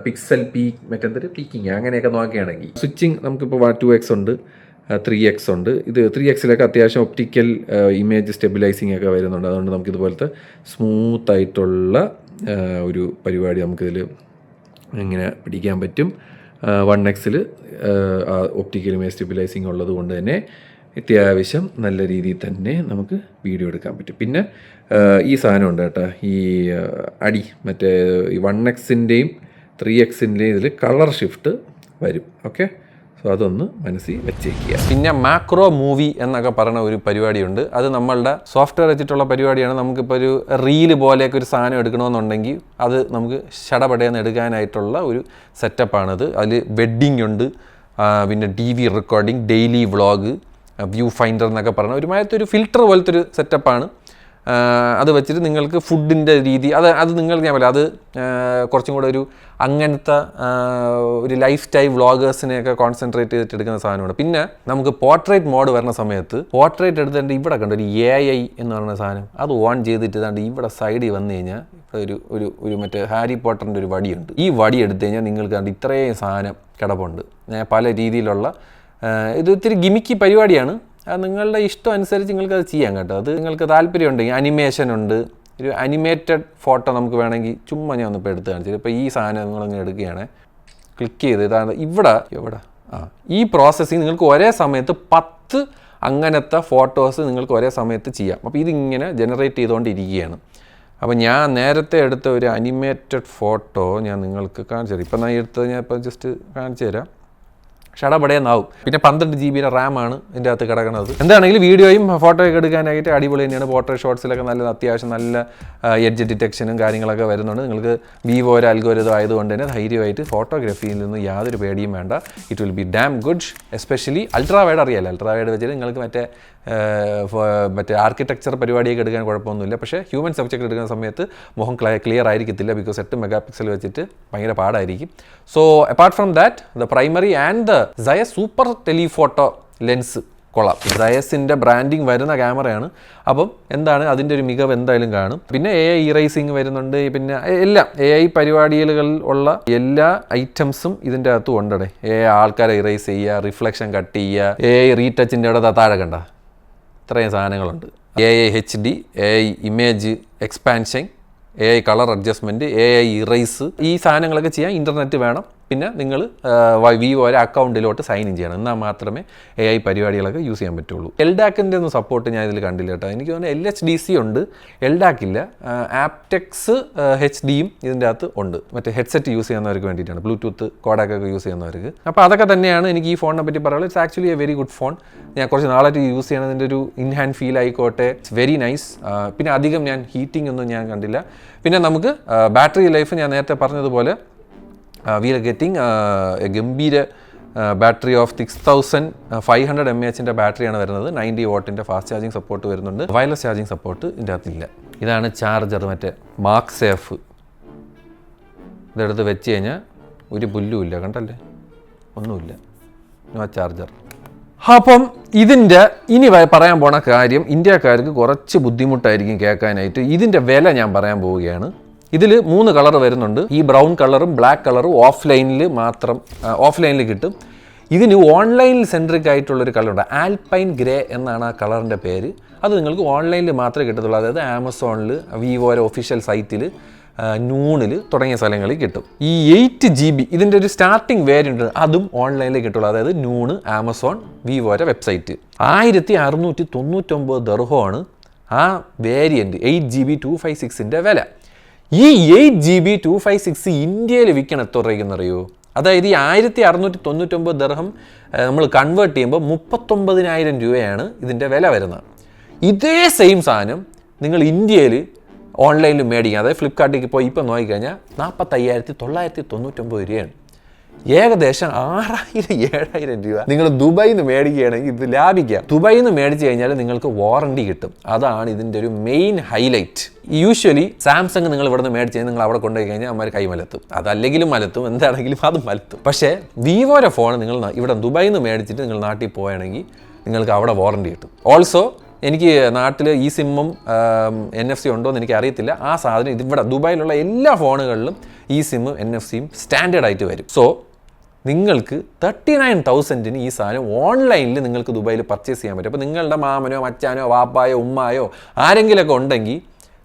പിക്സൽ പീക്കിങ് അങ്ങനെയൊക്കെ നോക്കുകയാണെങ്കിൽ സ്വിച്ചിങ് നമുക്കിപ്പോൾ 2x ഉണ്ട്, 3x ഉണ്ട്. ഇത് 3xലൊക്കെ അത്യാവശ്യം ഒപ്റ്റിക്കൽ ഇമേജ് സ്റ്റെബിലൈസിങ് ഒക്കെ വരുന്നുണ്ട്. അതുകൊണ്ട് നമുക്കിതുപോലത്തെ സ്മൂത്തായിട്ടുള്ള ഒരു പരിപാടി നമുക്കിതിൽ ഇങ്ങനെ പിടിക്കാൻ പറ്റും. 1xൽ ഒപ്റ്റിക്കൽ ഇമേജ് സ്റ്റെബിലൈസിങ് ഉള്ളത് കൊണ്ട് തന്നെ അത്യാവശ്യം നല്ല രീതിയിൽ തന്നെ നമുക്ക് വീഡിയോ എടുക്കാൻ പറ്റും. പിന്നെ ഈ സാധനം ഉണ്ട് കേട്ടോ, ഈ അടി ഈ 1xൻ്റെയും 3xൻ്റെയും ഇതിൽ കളർ ഷിഫ്റ്റ് വരും. ഓക്കെ, സോ അതൊന്ന് മനസ്സിൽ വെച്ചേക്കുക. പിന്നെ മാക്രോ മൂവി എന്നൊക്കെ പറയുന്ന ഒരു പരിപാടിയുണ്ട്. അത് നമ്മളുടെ സോഫ്റ്റ്വെയർ വെച്ചിട്ടുള്ള പരിപാടിയാണ്. നമുക്കിപ്പോൾ ഒരു റീല് പോലെയൊക്കെ ഒരു സാധനം എടുക്കണമെന്നുണ്ടെങ്കിൽ അത് നമുക്ക് ഷടപടയെന്ന് എടുക്കാനായിട്ടുള്ള ഒരു സെറ്റപ്പാണത്. അതിൽ വെഡ്ഡിംഗ് ഉണ്ട്, പിന്നെ TV recording, daily vlog, view finder എന്നൊക്കെ പറഞ്ഞ ഒരുമാതിരി ഫിൽറ്റർ പോലത്തെ ഒരു സെറ്റപ്പാണ്. അത് വെച്ചിട്ട് നിങ്ങൾക്ക് ഫുഡിൻ്റെ രീതി അത് നിങ്ങൾക്ക് ഞാൻ പറയാം, അത് കുറച്ചും കൂടെ ഒരു അങ്ങനത്തെ ഒരു ലൈഫ് സ്റ്റൈൽ വ്ളോഗേഴ്സിനെയൊക്കെ കോൺസെൻട്രേറ്റ് ചെയ്തിട്ട് എടുക്കുന്ന സാധനമാണ്. പിന്നെ നമുക്ക് പോർട്രേറ്റ് മോഡ് വരുന്ന സമയത്ത് പോർട്രേറ്റ് എടുത്തിട്ട് ഇവിടെ കണ്ട ഒരു AI എന്ന് പറയുന്ന സാധനം അത് ഓൺ ചെയ്തിട്ട് ഇതാണ്ട് ഇവിടെ സൈഡിൽ വന്നു കഴിഞ്ഞാൽ ഇവിടെ ഒരു മറ്റേ ഹാരി പോട്ടറിൻ്റെ ഒരു വടിയുണ്ട്. ഈ വടി എടുത്തു കഴിഞ്ഞാൽ നിങ്ങൾക്ക് കണ്ട് ഇത്രയും സാധനം കിടപ്പുണ്ട്. പല രീതിയിലുള്ള ഇത് ഇത്തിരി ഗിമിക്കി പരിപാടിയാണ്. അത് നിങ്ങളുടെ ഇഷ്ടം അനുസരിച്ച് നിങ്ങൾക്കത് ചെയ്യാം കേട്ടോ. അത് നിങ്ങൾക്ക് താല്പര്യം ഉണ്ടെങ്കിൽ അനിമേഷൻ ഉണ്ട്, ഒരു അനിമേറ്റഡ് ഫോട്ടോ നമുക്ക് വേണമെങ്കിൽ ചുമ്മാ ഞാൻ ഒന്ന് ഇപ്പോൾ എടുത്ത് കാണിച്ചത്. ഇപ്പോൾ ഈ സാധനം നിങ്ങളിങ്ങനെ എടുക്കുകയാണ്, ക്ലിക്ക് ചെയ്ത് ഇതാണ് ഇവിടെ ഈ പ്രോസസ്സിങ് നിങ്ങൾക്ക് ഒരേ സമയത്ത് 10 അങ്ങനത്തെ ഫോട്ടോസ് നിങ്ങൾക്ക് ഒരേ സമയത്ത് ചെയ്യാം. അപ്പോൾ ഇതിങ്ങനെ ജനറേറ്റ് ചെയ്തുകൊണ്ടിരിക്കുകയാണ്. അപ്പോൾ ഞാൻ നേരത്തെ എടുത്ത ഒരു അനിമേറ്റഡ് ഫോട്ടോ ഞാൻ നിങ്ങൾക്ക് കാണിച്ചു തരാം. ഇപ്പം ഞാൻ എടുത്തത് ഞാൻ ഇപ്പോൾ ജസ്റ്റ് കാണിച്ചു തരാം. ഷടപടയെന്നാവും. പിന്നെ 12 GB റാമാണ് ഇതിൻ്റെ അകത്ത് കിടക്കുന്നത്. എന്താണെങ്കിലും വീഡിയോയും ഫോട്ടോയൊക്കെ എടുക്കാനായിട്ട് അടിപൊളി തന്നെയാണ്. പോർട്രേറ്റ് ഷോട്ട്സിലൊക്കെ അത്യാവശ്യം നല്ല എഡ്ജ് ഡിറ്റക്ഷനും കാര്യങ്ങളൊക്കെ വരുന്നുണ്ട്. നിങ്ങൾക്ക് വിവോ ഒരു അൽഗോരിതം ആയതുകൊണ്ട് തന്നെ ധൈര്യമായിട്ട് ഫോട്ടോഗ്രാഫിയിൽ നിന്ന് യാതൊരു പേടിയും വേണ്ട. It will be dam good. Especially ultra wide അറിയാമല്ലോ, അൾട്രാ വൈഡ് വെച്ചിട്ട് നിങ്ങൾക്ക് മറ്റേ ആർക്കിടെക്ചർ പരിപാടിയൊക്കെ എടുക്കാൻ കുഴപ്പമൊന്നുമില്ല. പക്ഷേ ഹ്യൂമൻ സബ്ജക്റ്റ് എടുക്കുന്ന സമയത്ത് മുഖം ക്ലിയർ ആയിരിക്കത്തില്ല, ബിക്കോസ് 8 മെഗാപിക്സൽ വെച്ചിട്ട് ഭയങ്കര പാടായിരിക്കും. So apart from that the primary and the Zeiss super telephoto lens കൊള്ളാം. Zeissൻ്റെ ബ്രാൻഡിങ് വരുന്ന ക്യാമറയാണ്. അപ്പം എന്താണ് അതിൻ്റെ ഒരു മികവ് എന്തായാലും കാണും. പിന്നെ AI ഇറേസിങ് വരുന്നുണ്ട്. പിന്നെ എല്ലാം AI പരിപാടികളിൽ ഉള്ള എല്ലാ ഐറ്റംസും ഇതിൻ്റെ അകത്തും ഉണ്ടേ. AI ആൾക്കാരെ ഇറേസ് ചെയ്യുക, റിഫ്ലക്ഷൻ കട്ട് ചെയ്യുക, AI റീടച്ചിൻ്റെ അവിടെ താഴെ കണ്ട ഇത്രയും സാധനങ്ങളുണ്ട്. AI HD, AI image expansion, AI colour adjustment, AI erase, ഈ സാധനങ്ങളൊക്കെ ചെയ്യാൻ ഇൻ്റർനെറ്റ് വേണം. പിന്നെ നിങ്ങൾ വിവോ ഒരു അക്കൗണ്ടിലോട്ട് സൈൻ ഇൻ ചെയ്യണം. എന്നാൽ മാത്രമേ AI പരിപാടികളൊക്കെ യൂസ് ചെയ്യാൻ പറ്റുള്ളൂ. എൽഡാക്കിൻ്റെ ഒന്നും സപ്പോർട്ട് ഞാൻ ഇതിൽ കണ്ടില്ല കേട്ടോ. എനിക്ക് തോന്നുന്നു LHDC ഉണ്ട്, എൽഡാക്കില്ല. ആപ്റ്റെക്സ് HDയും ഇതിൻ്റെ അകത്ത് ഉണ്ട്. മറ്റേ ഹെഡ്സെറ്റ് യൂസ് ചെയ്യുന്നവർക്ക് വേണ്ടിയിട്ടാണ്, ബ്ലൂടൂത്ത് കോഡാക്കൊക്കെ യൂസ് ചെയ്യുന്നവർക്ക്. അപ്പോൾ അതൊക്കെ തന്നെയാണ് എനിക്ക് ഈ ഫോണിനെ പറ്റി പറയുള്ളത്. It's actually a very good phone. ഞാൻ കുറച്ച് നാളായിട്ട് യൂസ് ചെയ്യണതിൻ്റെ ഒരു ഇൻഹാൻഡ് ഫീൽ ആയിക്കോട്ടെ, ഇറ്റ്സ് വെരി നൈസ്. പിന്നെ അധികം ഞാൻ ഹീറ്റിംഗ് ഒന്നും ഞാൻ കണ്ടില്ല. പിന്നെ നമുക്ക് ബാറ്ററി ലൈഫ് ഞാൻ നേരത്തെ പറഞ്ഞതുപോലെ we are getting a ഗംഭീര ബാറ്ററി ഓഫ് 6500 mAh ബാറ്ററിയാണ് വരുന്നത്. 90 വാട്ടിൻ്റെ ഫാസ്റ്റ് ചാർജിങ് സപ്പോർട്ട് വരുന്നുണ്ട്. വയർലെസ് ചാർജിങ് സപ്പോർട്ട് ഇതിൻ്റെ അകത്തില്ല. ഇതാണ് ചാർജർ, മറ്റേ മാർക്ക് സേഫ്. ഇതെടുത്ത് വെച്ച് കഴിഞ്ഞാൽ ഒരു പുല്ലുമില്ല, കണ്ടല്ലേ, ഒന്നുമില്ല, നോ ചാർജർ. അപ്പം ഇതിൻ്റെ ഇനി പറയാൻ പോണ കാര്യം ഇന്ത്യക്കാർക്ക് കുറച്ച് ബുദ്ധിമുട്ടായിരിക്കും കേൾക്കാനായിട്ട്. ഇതിൻ്റെ വില ഞാൻ പറയാൻ പോവുകയാണ്. ഇതിൽ 3 കളർ വരുന്നുണ്ട്. ഈ ബ്രൗൺ കളറും ബ്ലാക്ക് കളറും ഓഫ്ലൈനിൽ കിട്ടും. ഇതിന് ഓൺലൈനിൽ സെൻട്രിക് ആയിട്ടുള്ളൊരു കളറുണ്ട്, ആൽപൈൻ ഗ്രേ എന്നാണ് ആ കളറിൻ്റെ പേര്. അത് നിങ്ങൾക്ക് ഓൺലൈനിൽ മാത്രമേ കിട്ടത്തുള്ളൂ. അതായത് ആമസോണിൽ, വിവോയുടെ ഒഫീഷ്യൽ സൈറ്റിൽ, നൂണിൽ തുടങ്ങിയ സ്ഥലങ്ങളിൽ കിട്ടും. ഈ 8 GB ഇതിൻ്റെ ഒരു സ്റ്റാർട്ടിംഗ് വേരിയൻ്റ് അതും ഓൺലൈനിൽ കിട്ടുള്ളൂ. അതായത് നൂണ്, ആമസോൺ, വിവോയുടെ വെബ്സൈറ്റ്. 1699 ദർഹമാണ് ആ വേരിയൻറ്റ് 8 GB 256ൻ്റെ വില. ഈ 8 GB 256 ഇന്ത്യയിൽ വിൽക്കണം എത്ര രൂപയ്ക്കെന്നറിയോ? അതായത് ഈ 1699 ദർഹം നമ്മൾ കൺവേർട്ട് ചെയ്യുമ്പോൾ 39,000 രൂപയാണ് ഇതിൻ്റെ വില വരുന്നത്. ഇതേ സെയിം സാധനം നിങ്ങൾ ഇന്ത്യയിൽ ഓൺലൈനിൽ മേടിക്കുക, അതായത് ഫ്ലിപ്കാർട്ടിലേക്ക് പോയി ഇപ്പം നോക്കിക്കഴിഞ്ഞാൽ 45,999 രൂപയാണ്. ഏകദേശം 6,000-7,000 രൂപ നിങ്ങൾ ദുബായിൽ നിന്ന് മേടിക്കുകയാണെങ്കിൽ ഇത് ലാഭിക്കാം. ദുബായിൽ നിന്ന് മേടിച്ച് കഴിഞ്ഞാൽ നിങ്ങൾക്ക് വാറണ്ടി കിട്ടും. അതാണ് ഇതിൻ്റെ ഒരു മെയിൻ ഹൈലൈറ്റ്. യൂഷ്വലി സാംസങ് നിങ്ങൾ ഇവിടെ നിന്ന് മേടിച്ച് കഴിഞ്ഞാൽ നിങ്ങൾ അവിടെ കൊണ്ടുപോയി കഴിഞ്ഞാൽ അമ്മമാർ കൈമലത്തും, അതല്ലെങ്കിലും മലത്തും, എന്താണെങ്കിലും അതും മലത്തും. പക്ഷേ വിവോയുടെ ഫോൺ നിങ്ങൾ ഇവിടെ ദുബായിൽ നിന്ന് മേടിച്ചിട്ട് നിങ്ങൾ നാട്ടിൽ പോവുകയാണെങ്കിൽ നിങ്ങൾക്ക് അവിടെ വാറണ്ടി കിട്ടും. ഓൾസോ എനിക്ക് നാട്ടിൽ ഈ സിമ്മും NFC ഉണ്ടോ എന്ന് എനിക്ക് അറിയത്തില്ല. ആ സാധനം ഇവിടെ ദുബായിലുള്ള എല്ലാ ഫോണുകളിലും ഈ സിമ്മും NFC-യും സ്റ്റാൻഡേർഡ് ആയിട്ട് വരും. സോ നിങ്ങൾക്ക് 39,000-ന് ഈ സാധനം ഓൺലൈനിൽ നിങ്ങൾക്ക് ദുബായിൽ പർച്ചേസ് ചെയ്യാൻ പറ്റും. അപ്പോൾ നിങ്ങളുടെ മാമനോ മച്ചാനോ വാപ്പായോ ഉമ്മായോ ആരെങ്കിലുമൊക്കെ ഉണ്ടെങ്കിൽ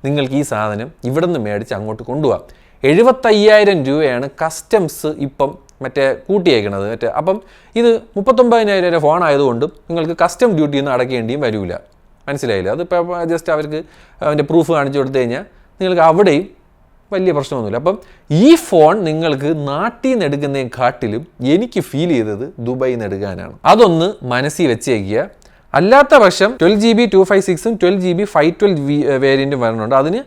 നിങ്ങൾക്ക് ഈ സാധനം ഇവിടെ നിന്ന് മേടിച്ച് അങ്ങോട്ട് കൊണ്ടുപോകാം. 75,000 രൂപയാണ് കസ്റ്റംസ് ഇപ്പം മറ്റേ കൂട്ടിയേക്കണത്. അപ്പം ഇത് 39,000 രൂപ ഫോൺ ആയതുകൊണ്ടും നിങ്ങൾക്ക് കസ്റ്റം ഡ്യൂട്ടിയൊന്നും അടയ്ക്കേണ്ടിയും വരില്ല. മനസ്സിലായില്ല? അതിപ്പോൾ ജസ്റ്റ് അവർക്ക് അതിൻ്റെ പ്രൂഫ് കാണിച്ചു കൊടുത്തു കഴിഞ്ഞാൽ നിങ്ങൾക്ക് അവിടെയും വലിയ പ്രശ്നമൊന്നുമില്ല. അപ്പം ഈ ഫോൺ നിങ്ങൾക്ക് നാട്ടിൽ നിന്ന് എടുക്കുന്നതിനെക്കാട്ടിലും എനിക്ക് ഫീൽ ചെയ്തത് ദുബായിൽ നിന്ന് എടുക്കാനാണ്. അതൊന്ന് മനസ്സിൽ വെച്ചേക്കുക. അല്ലാത്ത പക്ഷം 12 GB 256ഉം 12 GB 512 വേരിയൻറ്റും വരുന്നുണ്ട്. അതിന്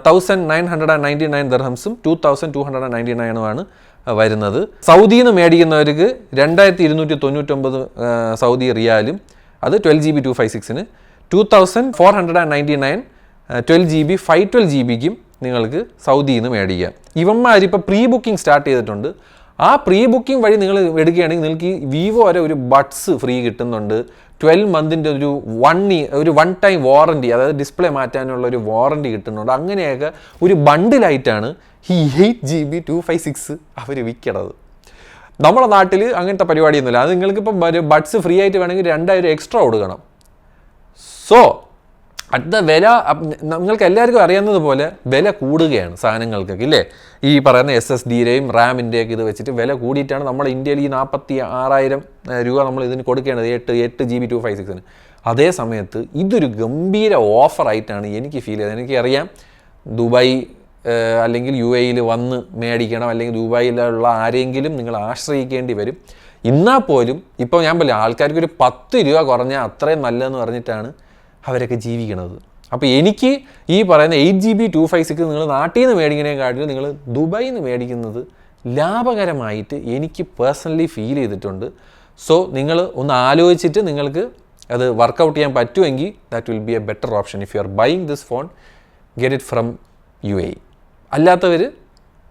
1,999 ദർഹംസും 2,299 വരുന്നത്. സൗദിയിൽ നിന്ന് മേടിക്കുന്നവർക്ക് 2,299 സൗദി റിയാലും അത് 12GB 256-ന് 2499 12GB 512GBക്കും നിങ്ങൾക്ക് സൗദിയിൽ നിന്ന് മേടിക്കാം. ഇവന്മാരിപ്പോൾ പ്രീ ബുക്കിംഗ് സ്റ്റാർട്ട് ചെയ്തിട്ടുണ്ട്. ആ പ്രീ ബുക്കിംഗ് വഴി നിങ്ങൾ എടുക്കുകയാണെങ്കിൽ നിങ്ങൾക്ക് ഈ വിവോ വരെ ഒരു ബഡ്സ് ഫ്രീ കിട്ടുന്നുണ്ട്. 12 മന്തിൻ്റെ ഒരു വൺ ടൈം വാറണ്ടി, അതായത് ഡിസ്പ്ലേ മാറ്റാനുള്ള ഒരു വാറണ്ടി കിട്ടുന്നുണ്ട്. അങ്ങനെയൊക്കെ ഒരു ബണ്ടിലായിട്ടാണ് ഈ 8GB 256 അവർ വിൽക്കണത്. നമ്മുടെ നാട്ടിൽ അങ്ങനത്തെ പരിപാടിയൊന്നുമില്ല. അത് നിങ്ങൾക്കിപ്പം ബഡ്സ് ഫ്രീ ആയിട്ട് വേണമെങ്കിൽ 2000 എക്സ്ട്രാ കൊടുക്കണം. സോ അടുത്ത വില നിങ്ങൾക്ക് എല്ലാവർക്കും അറിയാവുന്നതുപോലെ വില കൂടുകയാണ് സാധനങ്ങൾക്കൊക്കെ ഇല്ലേ. ഈ പറയുന്ന SSDയുടെയും റാമിൻ്റെയൊക്കെ ഇത് വെച്ചിട്ട് വില കൂടിയിട്ടാണ് നമ്മുടെ ഇന്ത്യയിൽ ഈ 46,000 രൂപ നമ്മൾ ഇതിന് കൊടുക്കേണ്ടത് 8GB 256-ന്. അതേ സമയത്ത് ഇതൊരു ഗംഭീര ഓഫറായിട്ടാണ് എനിക്ക് ഫീൽ ചെയ്തത്. എനിക്കറിയാം ദുബായ് അല്ലെങ്കിൽ UAE വന്ന് മേടിക്കണം, അല്ലെങ്കിൽ ദുബായിലുള്ള ആരെങ്കിലും നിങ്ങൾ ആശ്രയിക്കേണ്ടി വരും. എന്നാൽ പോലും ഇപ്പോൾ ഞാൻ പറയാം, ആൾക്കാർക്ക് ഒരു 10 രൂപ കുറഞ്ഞാൽ അത്രയും നല്ലതെന്ന് പറഞ്ഞിട്ടാണ് അവരൊക്കെ ജീവിക്കണത്. അപ്പോൾ എനിക്ക് ഈ പറയുന്ന 8GB 256 നിങ്ങൾ നാട്ടിൽ നിന്ന് മേടിക്കുന്നതിനെക്കാട്ടിലും നിങ്ങൾ ദുബായിൽ നിന്ന് മേടിക്കുന്നത് ലാഭകരമായിട്ട് എനിക്ക് പേഴ്സണലി ഫീൽ ചെയ്തിട്ടുണ്ട്. സോ നിങ്ങൾ ഒന്ന് ആലോചിച്ചിട്ട് നിങ്ങൾക്ക് അത് വർക്കൗട്ട് ചെയ്യാൻ പറ്റുമെങ്കിൽ that will be A better option. If you are buying this phone, get it from UAE. അല്ലാത്തവർ,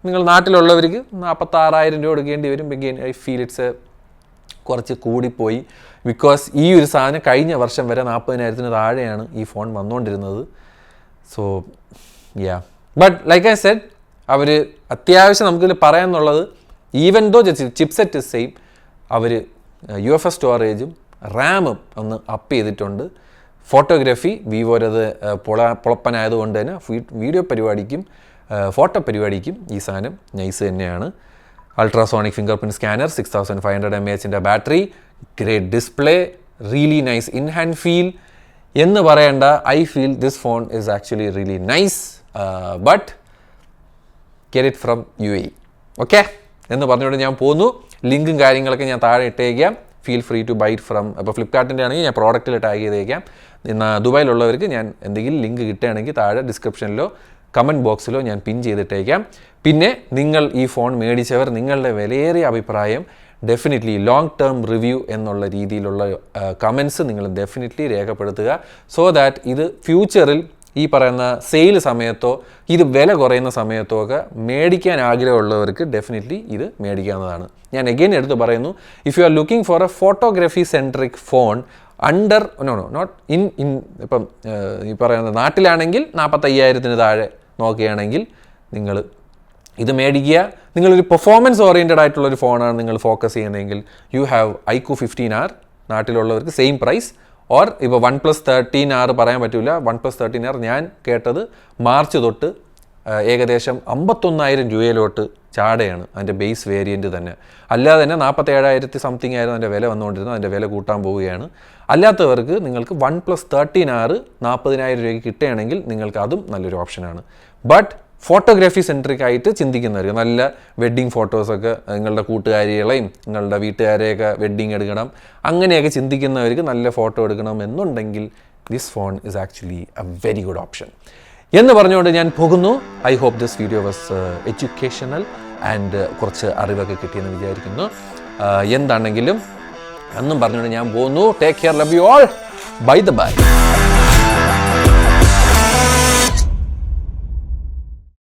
നിങ്ങൾ നാട്ടിലുള്ളവർക്ക് 46,000 രൂപ കൊടുക്കേണ്ടി വരും. അഗെയിൻ ഐ ഫീൽ ഇറ്റ്സ് കുറച്ച് കൂടിപ്പോയി. ബിക്കോസ് ഈ ഒരു സാധനം കഴിഞ്ഞ വർഷം വരെ 40,000-ന് താഴെയാണ് ഈ ഫോൺ വന്നുകൊണ്ടിരുന്നത്. So but like I said, അവർ അത്യാവശ്യം നമുക്കിതിൽ പറയാമെന്നുള്ളത്, even though chipset is same, അവർ UFS സ്റ്റോറേജും റാമും ഒന്ന് അപ്പ് ചെയ്തിട്ടുണ്ട്. ഫോട്ടോഗ്രാഫി വിവോരത് പൊളപ്പനായതുകൊണ്ട് തന്നെ വീഡിയോ പരിപാടിക്കും ഫോട്ടോ പരിപാടിക്കും ഈ സാധനം നൈസ് തന്നെയാണ്. Ultrasonic fingerprint scanner, 6500 mAh battery, great display, really nice in hand feel എന്ന് പറയേണ്ട. I feel this phone is actually really nice, but get it from UAE. Okay എന്ന് പറഞ്ഞുകൊണ്ട് ഞാൻ പോന്നു. ലിങ്കും കാര്യങ്ങളൊക്കെ ഞാൻ താഴെ ഇട്ടേക്കാം. Feel free to buy it from, അപ്പോൾ ഫ്ലിപ്കാർട്ടിൻ്റെ ആണെങ്കിൽ ഞാൻ പ്രോഡക്റ്റിൽ ടാഗ് ചെയ്തേക്കാം. ദുബായിലുള്ളവർക്ക് ഞാൻ എന്തെങ്കിലും ലിങ്ക് കിട്ടുകയാണെങ്കിൽ താഴെ ഡിസ്ക്രിപ്ഷനിലോ കമൻറ്റ് ബോക്സിലോ ഞാൻ പിൻ ചെയ്തിട്ടേക്കാം. പിന്നെ നിങ്ങൾ ഈ ഫോൺ മേടിച്ചവർ നിങ്ങളുടെ വിലയേറിയ അഭിപ്രായം ഡെഫിനറ്റ്ലി ലോങ് ടേം റിവ്യൂ എന്നുള്ള രീതിയിലുള്ള കമൻസ് നിങ്ങൾ ഡെഫിനറ്റ്ലി രേഖപ്പെടുത്തുക. സോ ദാറ്റ് ഇത് ഫ്യൂച്ചറിൽ ഈ പറയുന്ന സെയിൽ സമയത്തോ ഇത് വില കുറയുന്ന സമയത്തോ ഒക്കെ മേടിക്കാൻ ആഗ്രഹമുള്ളവർക്ക് ഡെഫിനറ്റ്ലി ഇത് മേടിക്കാവുന്നതാണ്. ഞാൻ എഗെയിൻ എടുത്ത് പറയുന്നു, if you are looking for a photography centric phone under not in ഇപ്പം ഈ പറയുന്ന നാട്ടിലാണെങ്കിൽ 45,000-ന് താഴെ നോക്കുകയാണെങ്കിൽ നിങ്ങൾ ഇത് മേടിക്കുക. നിങ്ങളൊരു പെർഫോമൻസ് ഓറിയൻറ്റഡ് ആയിട്ടുള്ളൊരു ഫോണാണ് നിങ്ങൾ ഫോക്കസ് ചെയ്യുന്നതെങ്കിൽ യു ഹാവ് iQOO 15R, നാട്ടിലുള്ളവർക്ക് സെയിം പ്രൈസ്. ഓർ ഇപ്പോൾ OnePlus 13R പറയാൻ പറ്റില്ല. OnePlus 13R ഞാൻ കേട്ടത് മാർച്ച് തൊട്ട് ഏകദേശം 51,000 രൂപയിലോട്ട് ചാടയാണ് അതിൻ്റെ ബേസ് വേരിയൻറ്റ് തന്നെ. അല്ലാതെ തന്നെ 47,000 സംതിങ് ആയിരുന്നു അതിൻ്റെ വില വന്നുകൊണ്ടിരുന്നത്. അതിൻ്റെ വില കൂട്ടാൻ പോവുകയാണ്. അല്ലാത്തവർക്ക് നിങ്ങൾക്ക് OnePlus 13R 40,000 രൂപയ്ക്ക് കിട്ടുകയാണെങ്കിൽ നിങ്ങൾക്ക് അതും നല്ലൊരു ഓപ്ഷനാണ്. ബട്ട് ഫോട്ടോഗ്രാഫി സെൻട്രിക് ആയിട്ട് ചിന്തിക്കുന്നവർക്ക്, നല്ല വെഡ്ഡിങ് ഫോട്ടോസൊക്കെ നിങ്ങളുടെ കൂട്ടുകാരികളെയും നിങ്ങളുടെ വീട്ടുകാരെയൊക്കെ വെഡ്ഡിങ് എടുക്കണം, അങ്ങനെയൊക്കെ ചിന്തിക്കുന്നവർക്ക് നല്ല ഫോട്ടോ എടുക്കണം എന്നുണ്ടെങ്കിൽ this phone is actually a very good option എന്ന് പറഞ്ഞുകൊണ്ട് ഞാൻ പോകുന്നു. I hope this video was educational and കുറച്ച് അറിവൊക്കെ കിട്ടിയെന്ന് വിചാരിക്കുന്നു. എന്താണെങ്കിലും എന്നും പറഞ്ഞുകൊണ്ട് ഞാൻ പോകുന്നു. Take care, love you all, bye the by.